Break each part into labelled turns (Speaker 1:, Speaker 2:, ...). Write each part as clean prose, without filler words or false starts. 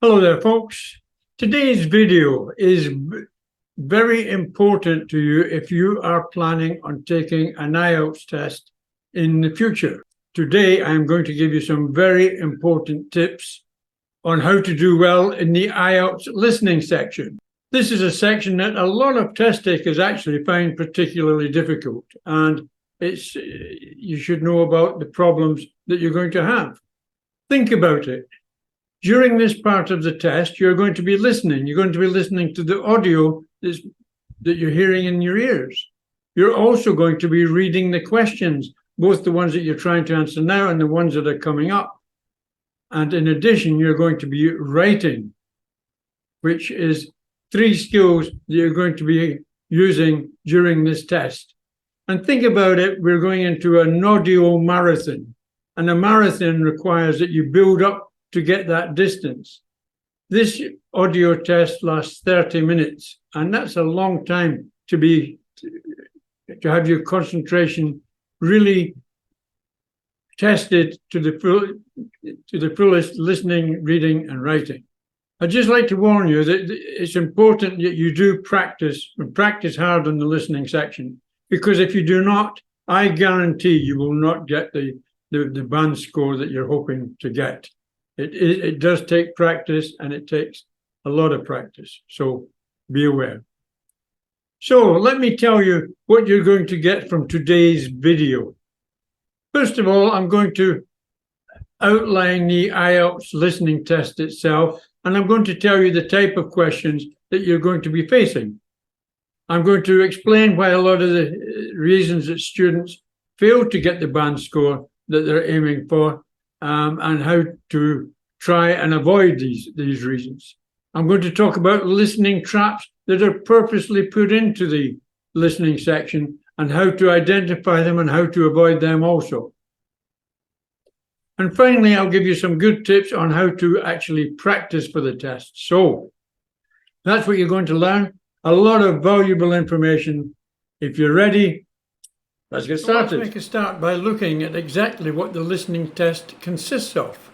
Speaker 1: Hello there, folks. Today's video is very important to you if you are planning on taking an IELTS test in the future. Today, I'm going to give you some very important tips on how to do well in the IELTS listening section. This is a section that a lot of test takers actually find particularly difficult, and you should know about the problems that you're going to have. Think about it. During this part of the test, you're going to be listening. You're going to be listening to the audio that you're hearing in your ears. You're also going to be reading the questions, both the ones that you're trying to answer now and the ones that are coming up. And in addition, you're going to be writing, which is 3 skills that you're going to be using during this test. And think about it, we're going into an audio marathon. And a marathon requires that you build up to get that distance. This audio test lasts 30 minutes, and that's a long time to have your concentration really tested to the fullest listening, reading, and writing. I'd just like to warn you that it's important that you do practice hard on the listening section, because if you do not, I guarantee you will not get the band score that you're hoping to get. It does take practice, and it takes a lot of practice, so be aware. So let me tell you what you're going to get from today's video. First of all, I'm going to outline the IELTS listening test itself, and I'm going to tell you the type of questions that you're going to be facing. I'm going to explain why a lot of the reasons that students fail to get the band score that they're aiming for, and how to try and avoid these reasons. I'm going to talk about listening traps that are purposely put into the listening section and how to identify them and how to avoid them also. And finally, I'll give you some good tips on how to actually practice for the test. So that's what you're going to learn. A lot of valuable information. If you're ready, let's get started. Let's make a start by looking at exactly what the listening test consists of.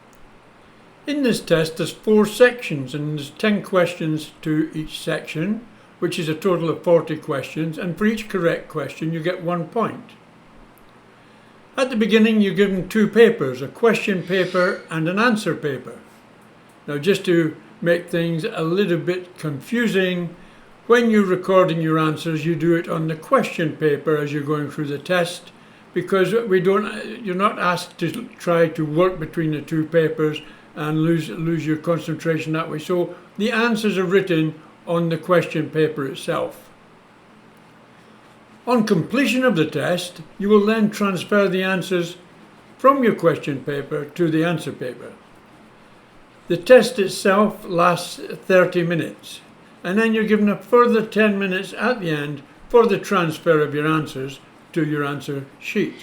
Speaker 1: In this test, there's 4 sections, and there's 10 questions to each section, which is a total of 40 questions, and for each correct question, you get 1 point. At the beginning, you're given 2 papers, a question paper and an answer paper. Now, just to make things a little bit confusing, when you're recording your answers, you do it on the question paper as you're going through the test, because you're not asked to try to work between the 2 papers and lose your concentration that way. So the answers are written on the question paper itself. On completion of the test, you will then transfer the answers from your question paper to the answer paper. The test itself lasts 30 minutes. And then you're given a further 10 minutes at the end for the transfer of your answers to your answer sheet.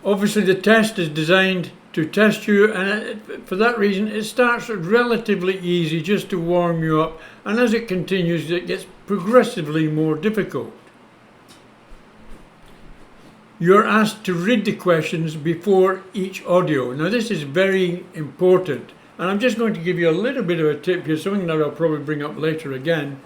Speaker 1: Obviously, the test is designed to test you, and for that reason, it starts relatively easy just to warm you up, and as it continues, it gets progressively more difficult. You're asked to read the questions before each audio. Now, this is very important. And I'm just going to give you a little bit of a tip here, something that I'll probably bring up later again.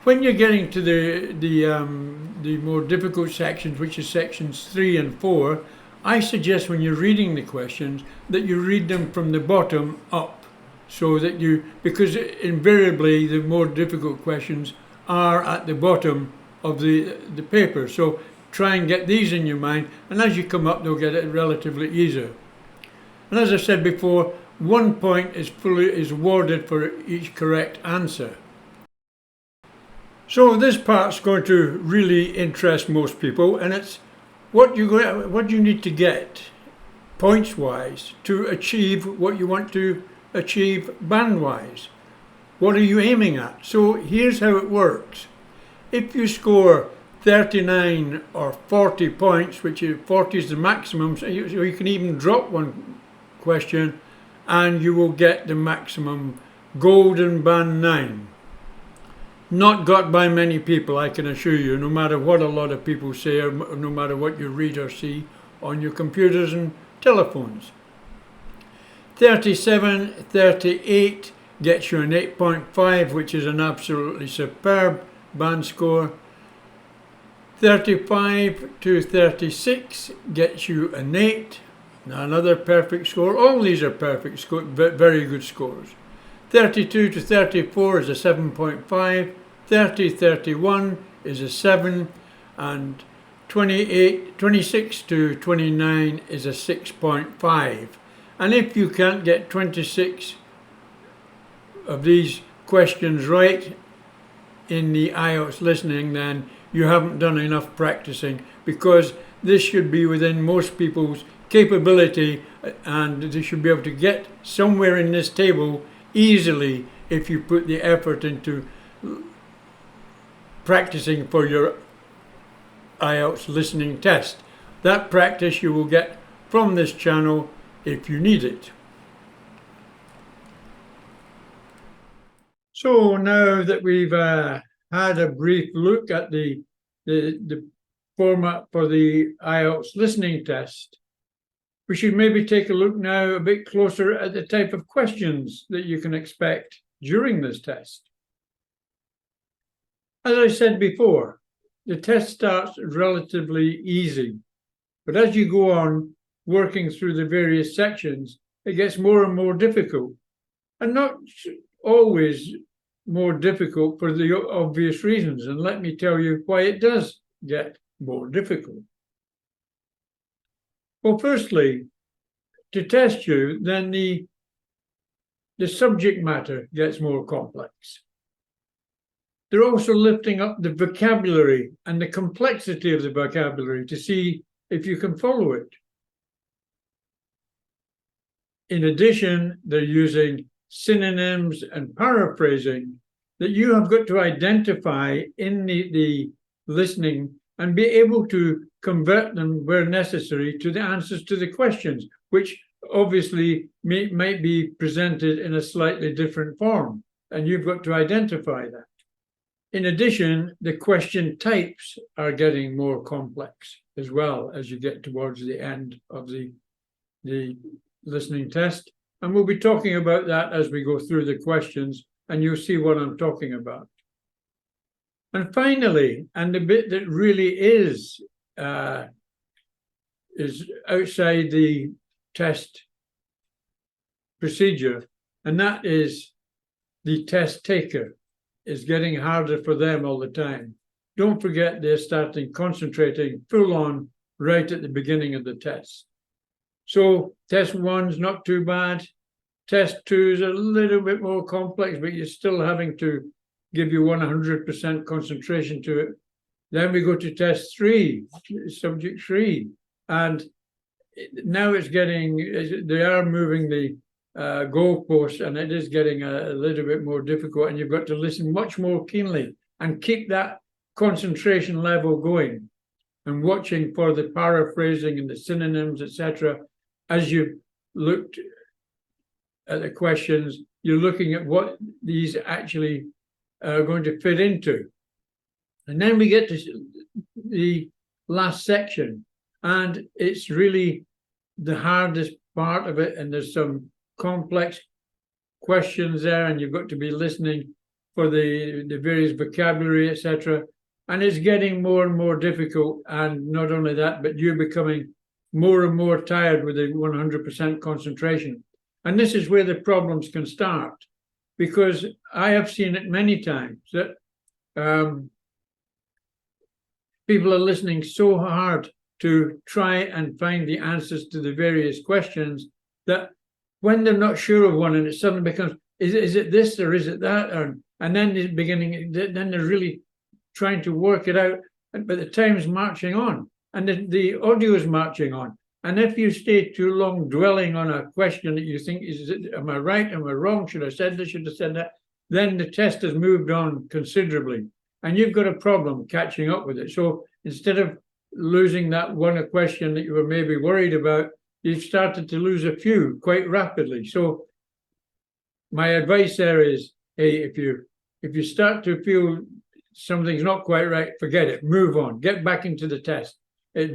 Speaker 1: When you're getting to the more difficult sections, which is sections 3 and 4, I suggest when you're reading the questions that you read them from the bottom up, so that because invariably the more difficult questions are at the bottom of the paper. So try and get these in your mind, and as you come up, they'll get it relatively easier. And as I said before, 1 point is awarded for each correct answer. So this part's going to really interest most people, and it's what you need to get points-wise to achieve what you want to achieve band-wise. What are you aiming at? So here's how it works. If you score 39 or 40 points, which is 40 is the maximum, so you can even drop one question, and you will get the maximum golden band 9. Not got by many people, I can assure you, no matter what a lot of people say, or no matter what you read or see on your computers and telephones. 37, 38 gets you an 8.5, which is an absolutely superb band score. 35 to 36 gets you an 8, another perfect score. All these are perfect scores, very good scores. 32 to 34 is a 7.5, 30, 31 is a 7, and 26 to 29 is a 6.5. And if you can't get 26 of these questions right in the IELTS listening, then you haven't done enough practicing, because this should be within most people's capability, and they should be able to get somewhere in this table easily if you put the effort into practicing for your IELTS listening test. That practice you will get from this channel if you need it. So now that we've had a brief look at the format for the IELTS listening test, we should maybe take a look now a bit closer at the type of questions that you can expect during this test. As I said before, the test starts relatively easy, but as you go on working through the various sections, it gets more and more difficult, and not always more difficult for the obvious reasons. And let me tell you why it does get more difficult. Well, firstly, to test you, then the subject matter gets more complex. They're also lifting up the vocabulary and the complexity of the vocabulary to see if you can follow it. In addition, they're using synonyms and paraphrasing that you have got to identify in the listening and be able to convert them where necessary to the answers to the questions, which obviously might be presented in a slightly different form, and you've got to identify that. In addition, the question types are getting more complex as well as you get towards the end of the listening test. And we'll be talking about that as we go through the questions, and you'll see what I'm talking about. And finally, and the bit that really is outside the test procedure, and that is the test taker. Is getting harder for them all the time. Don't forget they're starting concentrating full on right at the beginning of the test. So test 1's not too bad. Test 2 is a little bit more complex, but you're still having to give you 100% concentration to it. Then we go to test 3, subject 3, and now it's getting, they are moving the goalposts, and it is getting a little bit more difficult, and you've got to listen much more keenly and keep that concentration level going and watching for the paraphrasing and the synonyms, etc. As you've looked at the questions, you're looking at what these actually are going to fit into. And then we get to the last section, and it's really the hardest part of it, and there's some complex questions there, and you've got to be listening for the various vocabulary, etc. And it's getting more and more difficult, and not only that, but you're becoming more and more tired with the 100% concentration. And this is where the problems can start, because I have seen it many times that people are listening so hard to try and find the answers to the various questions that when they're not sure of one, and it suddenly becomes, is it this or is it that? And then then they're really trying to work it out, but the time's marching on, and the audio is marching on. And if you stay too long dwelling on a question that you think, am I right, am I wrong, should I have said this, should I have said that, then the test has moved on considerably, and you've got a problem catching up with it. So instead of losing that one question that you were maybe worried about, you've started to lose a few quite rapidly. So my advice there is, hey, if you start to feel something's not quite right, forget it, move on, get back into the test.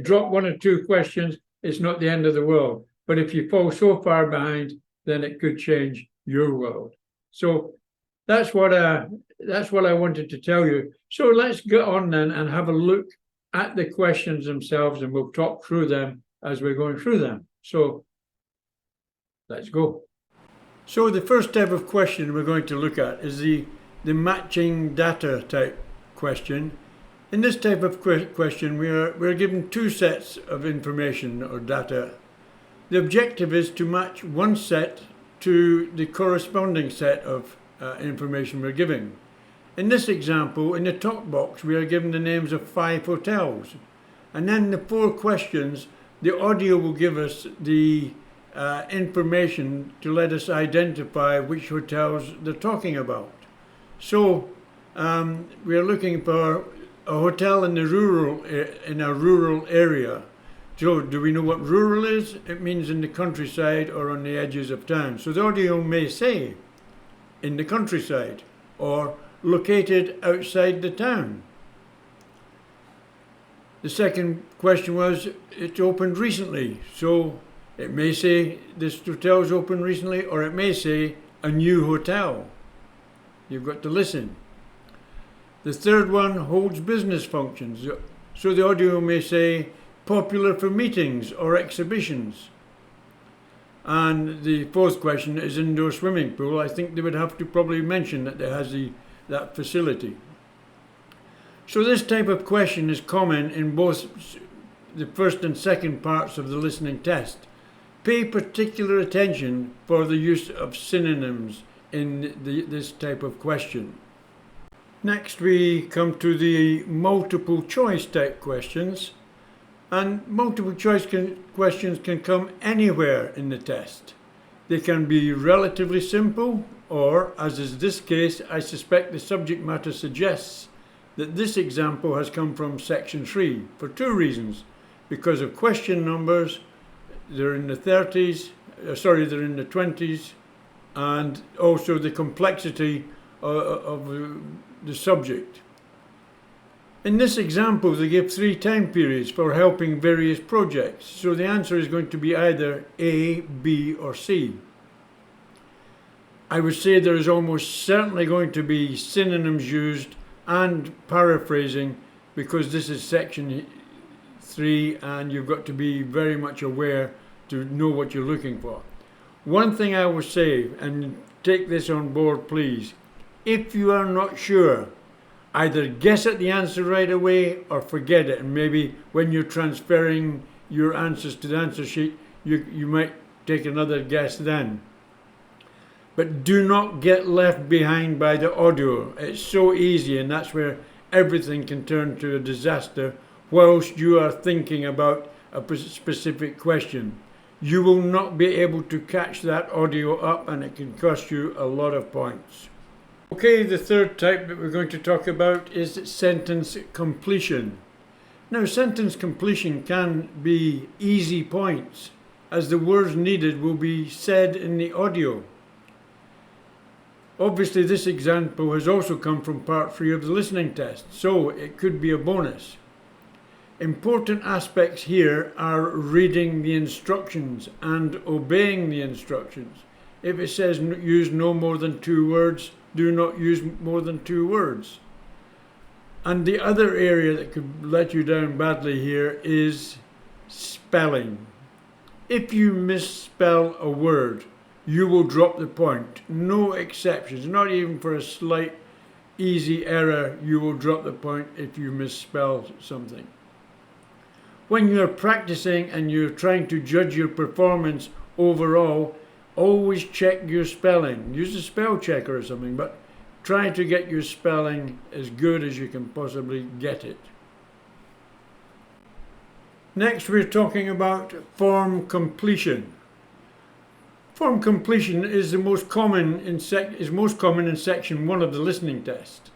Speaker 1: Drop 1 or 2 questions, it's not the end of the world. But if you fall so far behind, then it could change your world. So that's what I wanted to tell you. So let's get on then and have a look at the questions themselves, and we'll talk through them as we're going through them. So let's go. So the first type of question we're going to look at is the matching data type question. In this type of question, we're given two sets of information or data. The objective is to match one set to the corresponding set of information we're giving. In this example, in the top box, we are given the names of 5 hotels. And then the 4 questions, the audio will give us the information to let us identify which hotels they're talking about. So we are looking for a hotel in a rural area. So do we know what rural is? It means in the countryside or on the edges of town. So the audio may say in the countryside or located outside the town. The second question was, it opened recently. So it may say this hotel's opened recently, or it may say a new hotel. You've got to listen. The third one holds business functions. So the audio may say popular for meetings or exhibitions. And the fourth question is indoor swimming pool. I think they would have to probably mention that it has that facility. So this type of question is common in both the first and second parts of the listening test. Pay particular attention for the use of synonyms in this type of question. Next we come to the multiple choice type questions. And multiple choice questions can come anywhere in the test. They can be relatively simple, or, as is this case, I suspect the subject matter suggests that this example has come from section 3 for 2 reasons. Because of question numbers, they're in the 20s, and also the complexity of the subject. In this example, they give 3 time periods for helping various projects. So the answer is going to be either A, B, or C. I would say there is almost certainly going to be synonyms used and paraphrasing, because this is section 3 and you've got to be very much aware to know what you're looking for. One thing I will say, and take this on board please, if you are not sure, either guess at the answer right away or forget it, and maybe when you're transferring your answers to the answer sheet, you might take another guess then. But do not get left behind by the audio. It's so easy, and that's where everything can turn to a disaster whilst you are thinking about a specific question. You will not be able to catch that audio up, and it can cost you a lot of points. Okay, the third type that we're going to talk about is sentence completion. Now, sentence completion can be easy points, as the words needed will be said in the audio. Obviously, this example has also come from part 3 of the listening test, so it could be a bonus. Important aspects here are reading the instructions and obeying the instructions. If it says use no more than 2 words, do not use more than 2 words. And the other area that could let you down badly here is spelling. If you misspell a word, you will drop the point. No exceptions, not even for a slight easy error, you will drop the point if you misspell something. When you're practicing and you're trying to judge your performance overall, always check your spelling. Use a spell checker or something, but try to get your spelling as good as you can possibly get it. Next, we're talking about form completion. Form completion is most common in section 1 of the listening test.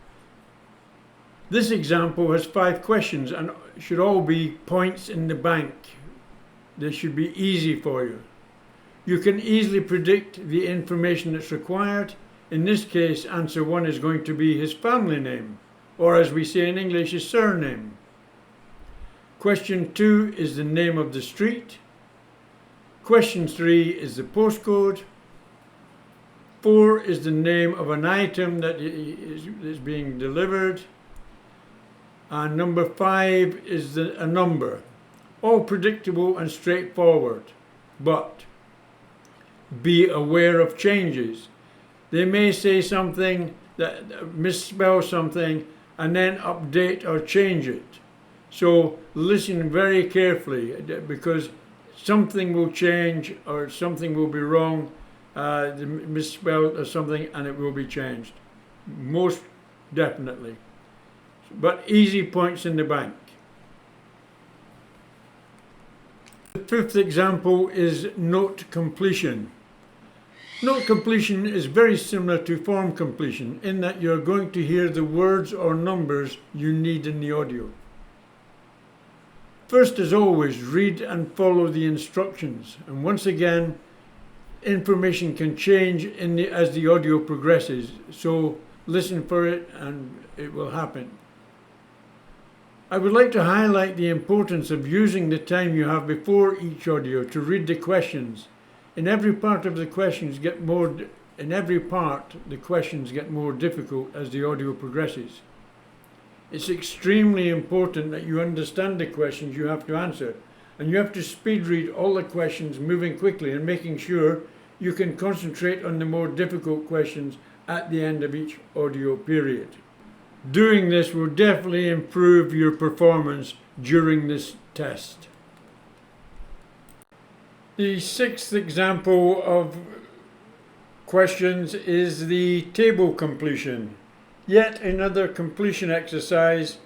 Speaker 1: This example has 5 questions and should all be points in the bank. They should be easy for you. You can easily predict the information that's required. In this case, answer 1 is going to be his family name, or as we say in English, his surname. Question 2 is the name of the street. Question 3 is the postcode. 4 is the name of an item that is being delivered. And number 5 is a number. All predictable and straightforward, but be aware of changes. They may say something, that misspell something, and then update or change it. So listen very carefully, because something will change or something will be wrong, misspelled or something, and it will be changed. Most definitely. But easy points in the bank. The 5th example is note completion. Note completion is very similar to form completion in that you're going to hear the words or numbers you need in the audio. First, as always, read and follow the instructions. And once again, information can change as the audio progresses. So listen for it and it will happen. I would like to highlight the importance of using the time you have before each audio to read the questions. In every part, the questions get more difficult as the audio progresses. It's extremely important that you understand the questions you have to answer, and you have to speed read all the questions, moving quickly and making sure you can concentrate on the more difficult questions at the end of each audio period. Doing this will definitely improve your performance during this test. The 6th example of questions is the table completion. Yet another completion exercise.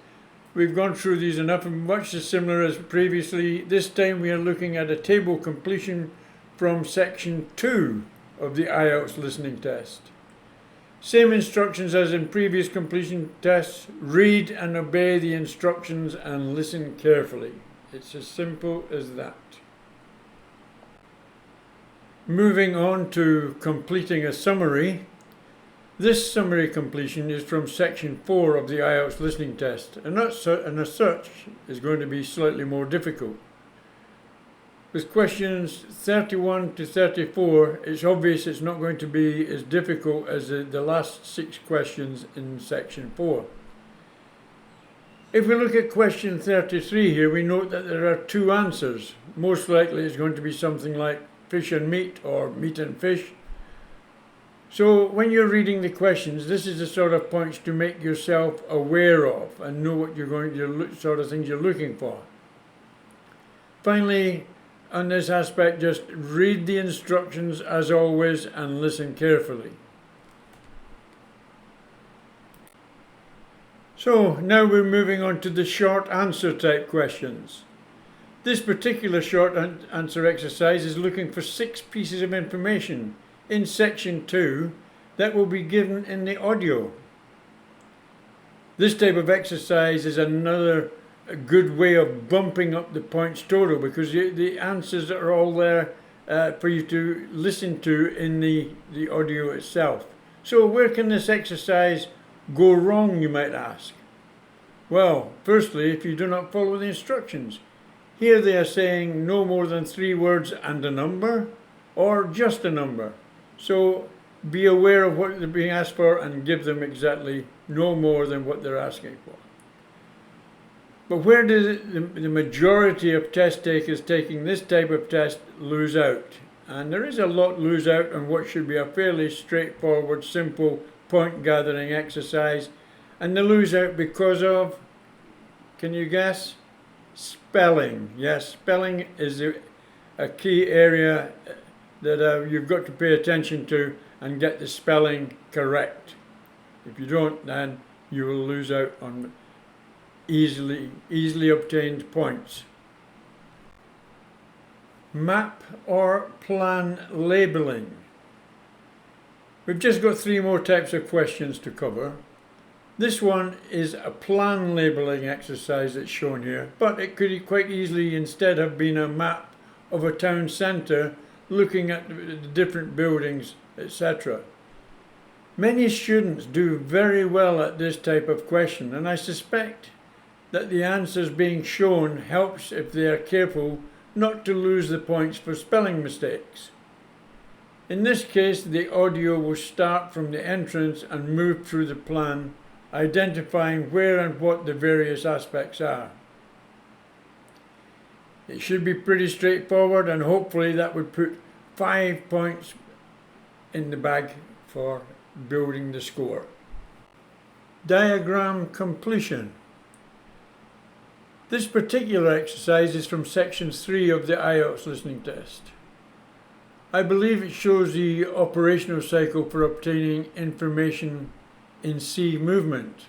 Speaker 1: We've gone through these enough and much as similar as previously. This time we are looking at a table completion from section 2 of the IELTS listening test. Same instructions as in previous completion tests. Read and obey the instructions and listen carefully. It's as simple as that. Moving on to completing a summary. This summary completion is from section 4 of the IELTS listening test, and as such is going to be slightly more difficult. With questions 31 to 34, it's obvious it's not going to be as difficult as the last 6 questions in section 4. If we look at question 33 here, we note that there are 2 answers. Most likely it's going to be something like fish and meat or meat and fish. So when you're reading the questions, this is the sort of points to make yourself aware of and know what sort of things you're looking for. Finally, on this aspect, just read the instructions as always and listen carefully. So now we're moving on to the short answer type questions. This particular short answer exercise is looking for 6 pieces of information in section 2 that will be given in the audio. This type of exercise is another good way of bumping up the points total, because the answers are all there for you to listen to in the audio itself. So where can this exercise go wrong, you might ask? Well, firstly, if you do not follow the instructions. Here they are saying no more than 3 words and a number, or just a number. So be aware of what they're being asked for and give them exactly no more than what they're asking for. But where does the majority of test takers taking this type of test lose out? And there is a lot lose out on what should be a fairly straightforward, simple point gathering exercise. And they lose out because of, can you guess? Spelling. Yes, spelling is a key area that you've got to pay attention to and get the spelling correct. If you don't, then you will lose out on easily obtained points. Map or plan labeling. We've just got 3 more types of questions to cover. This one is a plan labeling exercise that's shown here, but it could quite easily instead have been a map of a town centre looking at the different buildings, etc. Many students do very well at this type of question, and I suspect that the answers being shown helps, if they are careful, not to lose the points for spelling mistakes. In this case, the audio will start from the entrance and move through the plan, identifying where and what the various aspects are. It should be pretty straightforward, and hopefully that would put 5 points in the bag for building the score. Diagram completion. This particular exercise is from section 3 of the IELTS listening test. I believe it shows the operational cycle for obtaining information in C movement.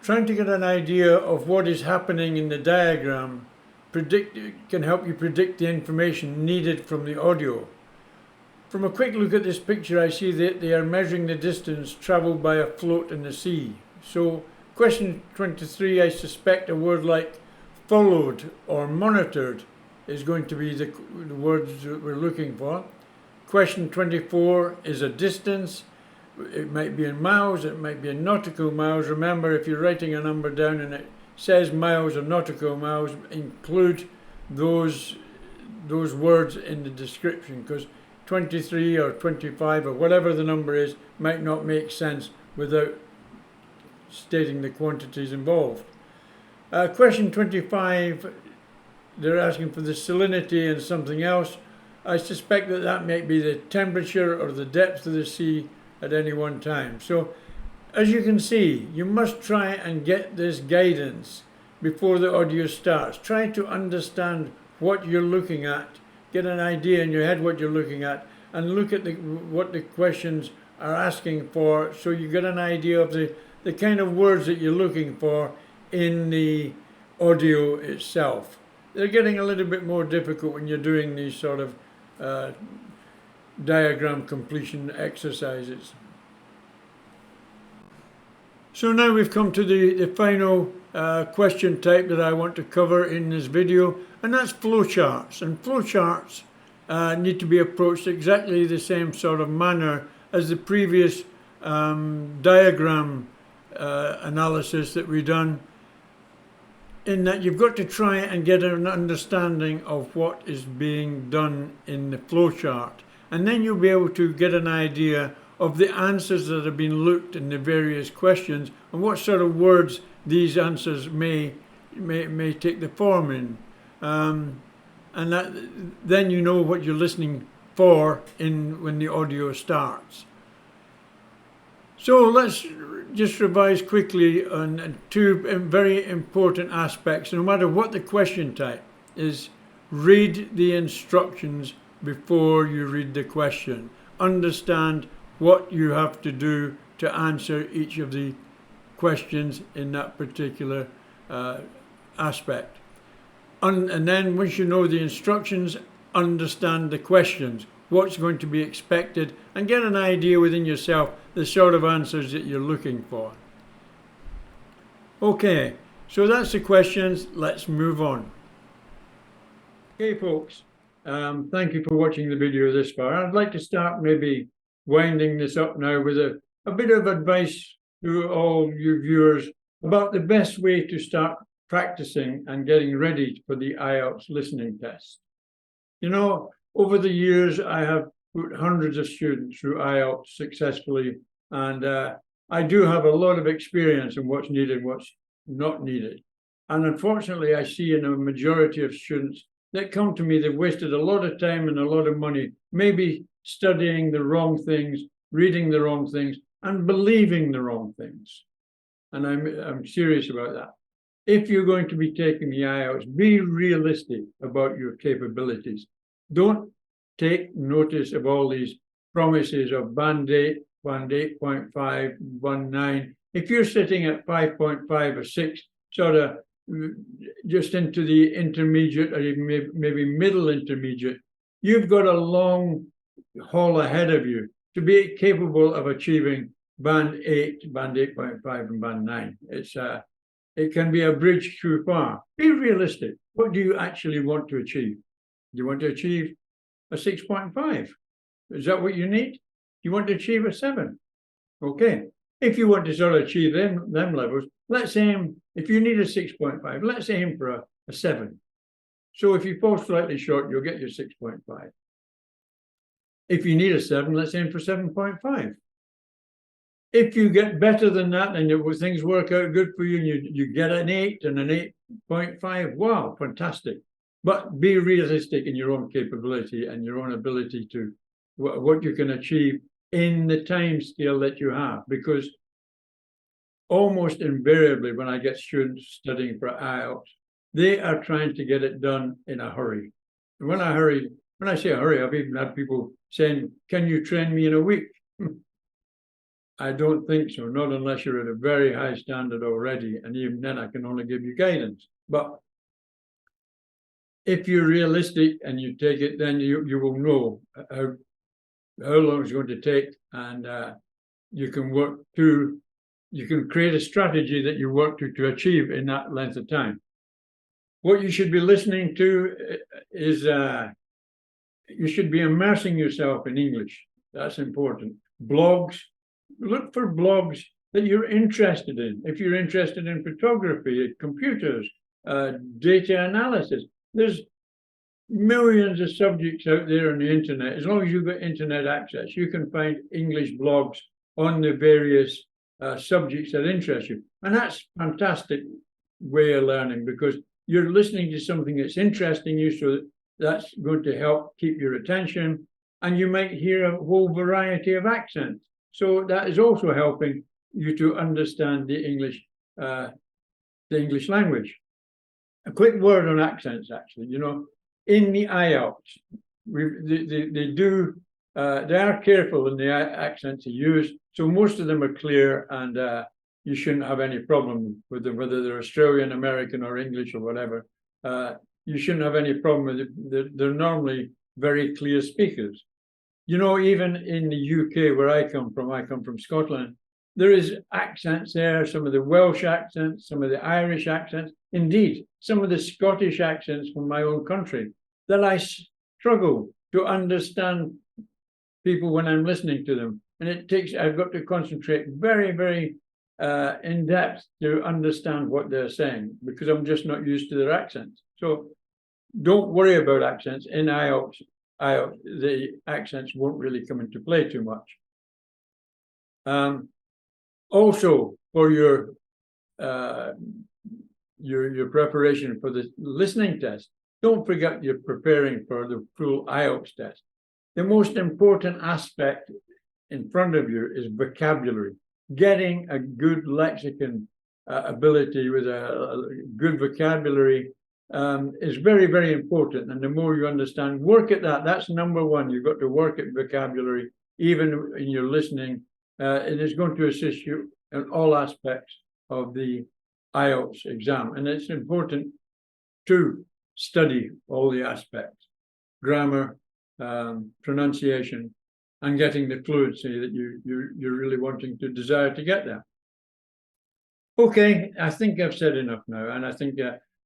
Speaker 1: Trying to get an idea of what is happening in the diagram can help you predict the information needed from the audio. From a quick look at this picture, I see that they are measuring the distance travelled by a float in the sea. So question 23, I suspect a word like followed or monitored is going to be the words that we're looking for. Question 24 is a distance. It might be in miles, it might be in nautical miles. Remember, if you're writing a number down and it says miles or nautical miles, include those words in the description, because 23 or 25 or whatever the number is might not make sense without stating the quantities involved. Question 25, they're asking for the salinity and something else. I suspect that that might be the temperature or the depth of the sea at any one time. So as you can see, you must try and get this guidance before the audio starts. Try to understand what you're looking at, get an idea in your head what you're looking at, and look at what the questions are asking for, so you get an idea of the kind of words that you're looking for in the audio itself. They're getting a little bit more difficult when you're doing these sort of diagram completion exercises. So now we've come to the final question type that I want to cover in this video, and that's flowcharts. And flowcharts need to be approached exactly the same sort of manner as the previous diagram analysis that we've done, in that you've got to try and get an understanding of what is being done in the flowchart, and then you'll be able to get an idea of the answers that have been looked in the various questions and what sort of words these answers may take the form in, and that then you know what you're listening for when the audio starts. So let's just revise quickly on two very important aspects. No matter what the question type is, read the instructions before you read the question. Understand what you have to do to answer each of the questions in that particular aspect. And then once you know the instructions, understand the questions, what's going to be expected, and get an idea within yourself the sort of answers that you're looking for. Okay, so that's the questions. Let's move on. Okay, folks, thank you for watching the video this far. I'd like to start maybe winding this up now with a bit of advice to all you viewers about the best way to start practicing and getting ready for the IELTS listening test. You know, over the years, I have put hundreds of students through IELTS successfully, and I do have a lot of experience in what's needed and what's not needed. And unfortunately, I see in a majority of students that come to me, they've wasted a lot of time and a lot of money, maybe studying the wrong things, reading the wrong things, and believing the wrong things. And I'm serious about that. If you're going to be taking the IELTS, be realistic about your capabilities. Don't take notice of all these promises of band 8, band 8.5, band 9. If you're sitting at 5.5 or 6, sort of just into the intermediate or even maybe middle intermediate, you've got a long haul ahead of you to be capable of achieving band 8, band 8.5, and band 9. It can be a bridge too far. Be realistic. What do you actually want to achieve? Do you want to achieve a 6.5? Is that what you need? You want to achieve a 7? Okay. If you want to sort of achieve them levels, let's aim, if you need a 6.5, let's aim for a 7. So if you fall slightly short, you'll get your 6.5. If you need a 7, let's aim for 7.5. If you get better than that and things work out good for you and you get an 8 and an 8.5, wow, fantastic. But be realistic in your own capability and your own ability to what you can achieve in the time scale that you have, because almost invariably when I get students studying for IELTS, they are trying to get it done in a hurry. And when I say a hurry, I've even had people saying, can you train me in a week? I don't think so, not unless you're at a very high standard already, and even then I can only give you guidance. But if you're realistic and you take it, then you will know how long it's going to take, and you can create a strategy that you work to achieve in that length of time. What you should be listening to is you should be immersing yourself in English. That's important. Blogs. Look for blogs that you're interested in. If you're interested in photography, computers, data analysis, there's millions of subjects out there on the internet. As long as you've got internet access, you can find English blogs on the various subjects that interest you. And that's a fantastic way of learning, because you're listening to something that's interesting you, so that's going to help keep your attention. And you might hear a whole variety of accents. So that is also helping you to understand the English language. A quick word on accents, actually. You know, in the IELTS, they are careful in the accents they use. So most of them are clear, and you shouldn't have any problem with them, whether they're Australian, American, or English, or whatever. You shouldn't have any problem with it. They're normally very clear speakers. You know, even in the UK, where I come from Scotland, there is accents there, some of the Welsh accents, some of the Irish accents, indeed, some of the Scottish accents from my own country, that I struggle to understand people when I'm listening to them. And I've got to concentrate very, very in depth to understand what they're saying, because I'm just not used to their accents. So don't worry about accents. In IELTS, the accents won't really come into play too much. Also, for your preparation for the listening test, don't forget you're preparing for the full IELTS test. The most important aspect in front of you is vocabulary. Getting a good lexicon ability with a good vocabulary is very, very important. And the more you understand, work at that. That's number one. You've got to work at vocabulary, even in your listening. It is going to assist you in all aspects of the IELTS exam. And it's important to study all the aspects: grammar, pronunciation, and getting the fluency that you're really wanting to desire to get there. Okay, I think I've said enough now, and I think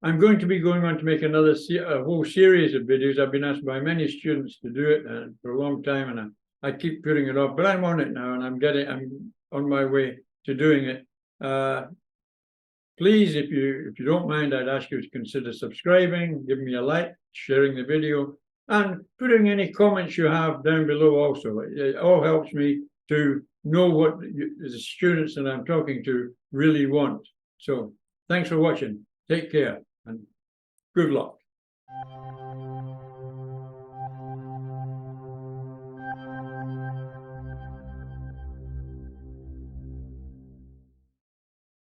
Speaker 1: I'm going to be going on to make a whole series of videos. I've been asked by many students to do it for a long time, and I keep putting it off, but I'm on it now, and I'm on my way to doing it. Please, if you don't mind, I'd ask you to consider subscribing, giving me a like, sharing the video, and putting any comments you have down below also. It all helps me to know what the students that I'm talking to really want. So thanks for watching. Take care and good luck.